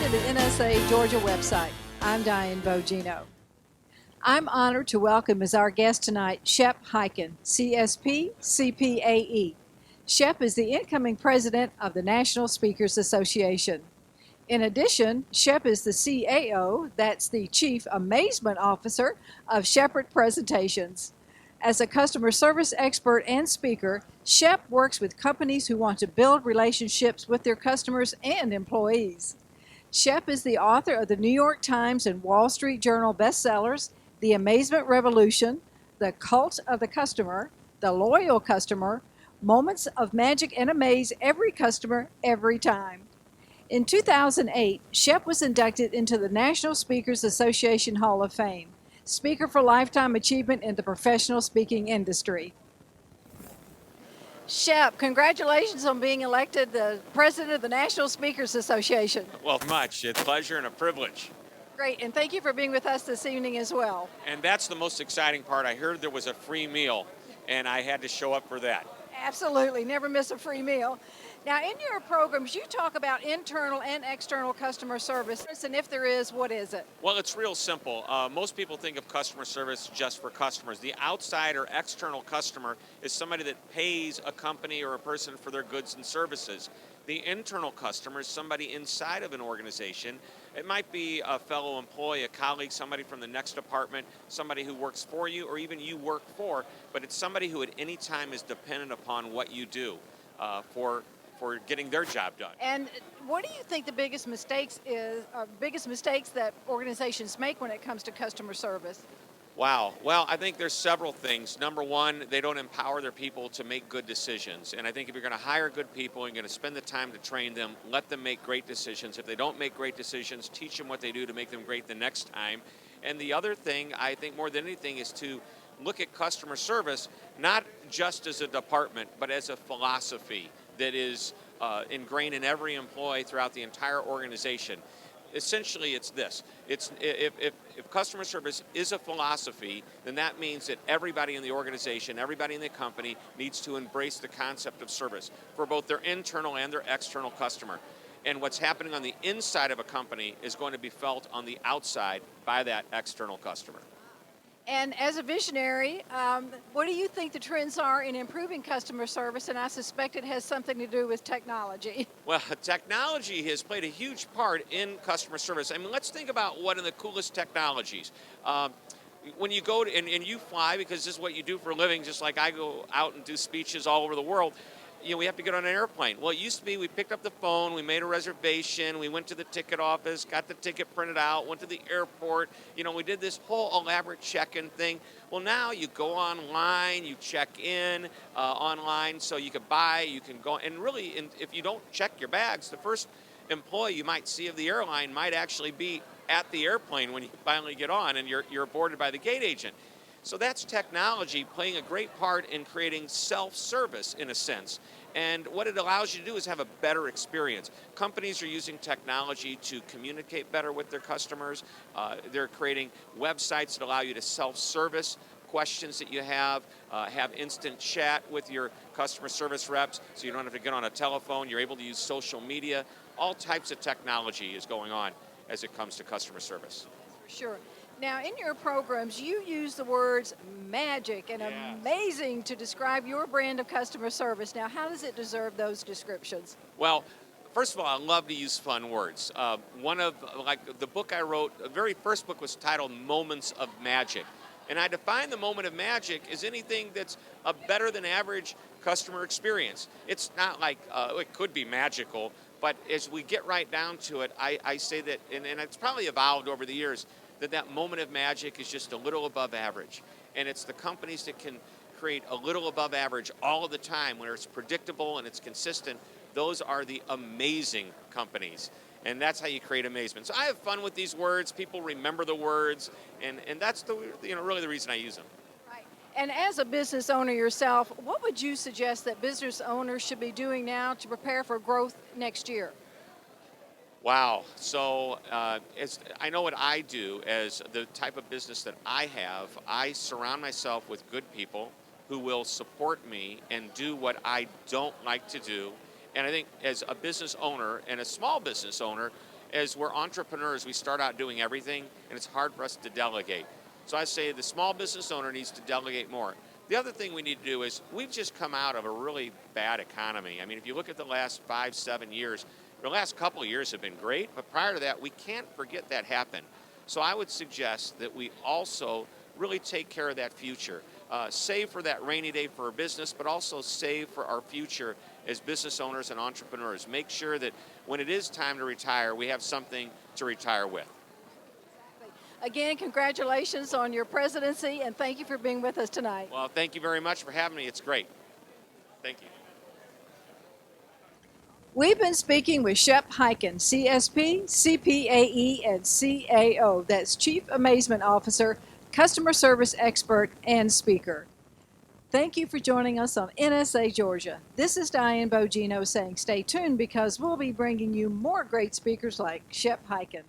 to the NSA Georgia website. I'm Diane Bogino. I'm honored to welcome as our guest tonight Shep Hyken, CSP, CPAE. Shep is the incoming president of the National Speakers Association. In addition, Shep is the CAO, that's the Chief Amazement Officer of Shepherd Presentations. As a customer service expert and speaker, Shep works with companies who want to build relationships with their customers and employees. Shep is the author of the New York Times and Wall Street Journal bestsellers, The Amazement Revolution, The Cult of the Customer, The Loyal Customer, Moments of Magic and Amaze Every Customer, Every Time. In 2008, Shep was inducted into the National Speakers Association Hall of Fame, Speaker for Lifetime Achievement in the Professional Speaking Industry. Shep, congratulations on being elected the president of the National Speakers Association. Well, much. It's a pleasure and a privilege. Great, and thank you for being with us this evening as well. And that's the most exciting part. I heard there was a free meal, and I had to show up for that. Absolutely, never miss a free meal. Now, in your programs, you talk about internal and external customer service, and if there is, what is it? Well, it's real simple. Most people think of customer service just for customers. The outside or external customer is somebody that pays a company or a person for their goods and services. The internal customer is somebody inside of an organization. It might be a fellow employee, a colleague, somebody from the next department, somebody who works for you, or even you work for, but it's somebody who at any time is dependent upon what you do for getting their job done. And what do you think the biggest mistakes that organizations make when it comes to customer service? Wow. Well, I think there's several things. Number one, they don't empower their people to make good decisions. And I think if you're going to hire good people and you're going to spend the time to train them, let them make great decisions. If they don't make great decisions, teach them what they do to make them great the next time. And the other thing, I think more than anything, is to look at customer service not just as a department, but as a philosophy that is ingrained in every employee throughout the entire organization. Essentially, it's this. If customer service is a philosophy, then that means that everybody in the organization, everybody in the company needs to embrace the concept of service for both their internal and their external customer. And what's happening on the inside of a company is going to be felt on the outside by that external customer. And as a visionary, what do you think the trends are in improving customer service? And I suspect it has something to do with technology. Well, technology has played a huge part in customer service. I mean, let's think about one of the coolest technologies. When you go to, and you fly, because this is what you do for a living, just like I go out and do speeches all over the world, we have to get on an airplane. Well, it used to be we picked up the phone, we made a reservation, we went to the ticket office, got the ticket printed out, went to the airport. We did this whole elaborate check-in thing. Well, now you go online, you check in online, so you can buy, you can go, and really, if you don't check your bags, the first employee you might see of the airline might actually be at the airplane when you finally get on and you're boarded by the gate agent. So that's technology playing a great part in creating self-service in a sense. And what it allows you to do is have a better experience. Companies are using technology to communicate better with their customers. They're creating websites that allow you to self-service questions that you have instant chat with your customer service reps, so you don't have to get on a telephone. You're able to use social media. All types of technology is going on as it comes to customer service. For sure. Now, in your programs, you use the words magic and amazing to describe your brand of customer service. Now, how does it deserve those descriptions? Well, first of all, I love to use fun words. The book I wrote, the very first book was titled Moments of Magic. And I define the moment of magic as anything that's a better than average customer experience. It's not like, it could be magical, but as we get right down to it, I say that, and it's probably evolved over the years, that moment of magic is just a little above average. And it's the companies that can create a little above average all of the time, where it's predictable and it's consistent. Those are the amazing companies. And that's how you create amazement. So I have fun with these words. People remember the words, and that's really the reason I use them. Right. And as a business owner yourself, what would you suggest that business owners should be doing now to prepare for growth next year? Wow. So as I know what I do as the type of business that I have, I surround myself with good people who will support me and do what I don't like to do. And I think as a business owner and a small business owner, as we're entrepreneurs, we start out doing everything, and it's hard for us to delegate. So I say the small business owner needs to delegate more. The other thing we need to do is we've just come out of a really bad economy. I mean, if you look at the last 5, 7 years, the last couple of years have been great, but prior to that, we can't forget that happened. So I would suggest that we also really take care of that future. Save for that rainy day for our business, but also save for our future as business owners and entrepreneurs. Make sure that when it is time to retire, we have something to retire with. Again, congratulations on your presidency, and thank you for being with us tonight. Well, thank you very much for having me. It's great. Thank you. We've been speaking with Shep Hyken, CSP, CPAE, and CAO. That's Chief Amazement Officer, Customer Service Expert, and Speaker. Thank you for joining us on NSA Georgia. This is Diane Bogino saying stay tuned because we'll be bringing you more great speakers like Shep Hyken.